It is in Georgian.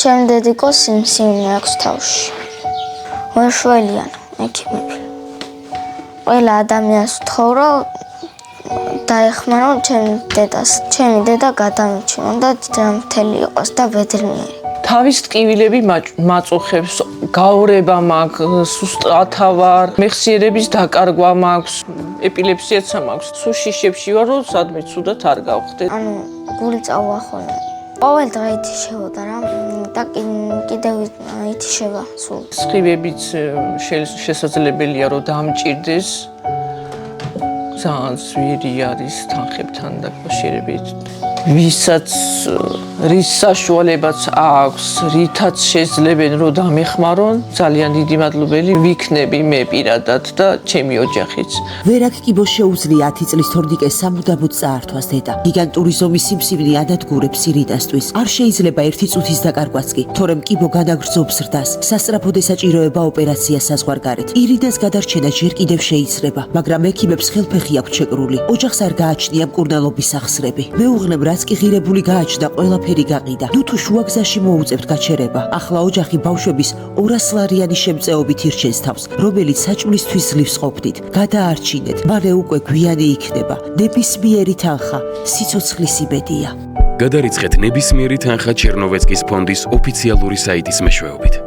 ჩემ დედიკოს სიმსივნე აქვს თავში. ვერშველიან ექიმები. ყველა ადამიანს ვთხოვრო დაეხმარო ჩემ დედას. ჩემი დედა გადამიჩნო და მთელი იყოს და ბედნიერი. თავის ტკივილები მაწუხებს, გაორება მაქვს, სუსტათავარ, მეხსიერების დაკარგვა მაქვს, ეპილეფსიაცა მაქვს. სულ შიშებში ვარ, რომ სადმე ცუდად არ გავხდე. ანუ გული წავუახონე. ყოველ დღე ითიშებოდა რა და კიდევ ითიშება სულ. სხივებიც შესაძლებელია რომ დამჭირდეს. ძალიან ძვირი არის თანხებთან დაკავშირებით. ვისაც რის საშუალებაც აქვს, რითაც შეძლებენ რომ დამეხმარონ, ძალიან დიდი მადლობელი ვიქნები მე პირადად და ჩემი ოჯახიც. ვერაკ კიბოს შეუძლია 10 წლის თორნიკეს სამუდამოდ წაართვას დედა. გიგანტური ზომის სიმსივნე ადადგურებს ირიდასთვის. არ შეიძლება ერთი წუთის დაკარგვაც კი, თორემ კიბო განაგრძობს ზრდას. სასწრაფოდ ესაჭიროება ოპერაცია საზღვარგარეთ. ირიდას გადარჩენა ჯერ კიდევ შეიძლება, მაგრამ ექიმებს ხელფეხი აქვს შეკრული. ოჯახს არ გააჩნია მკურნალობის სახსრები. მეუღლემ რაც კი ღირებული გააჩნდა, ყველაფერი გაყიდა. ნუ თუ შუაგზაში მოუწევთ გაჩერება. ახლა ოჯახი ბავშვების 200 ლარიანი შემწეობით ირჩენს თავს, რომელიც საჭმლისთვის ძლივს ყოფნით. გადაარჩინეთ, მალე უკვე გვიანი იქნება. ნებისმიერი თანხა სიცოცხლის იბედია. გადარიცხეთ ნებისმიერი თანხა ჩერნოვეცკის ფონდის ოფიციალური საიტის მეშვეობით.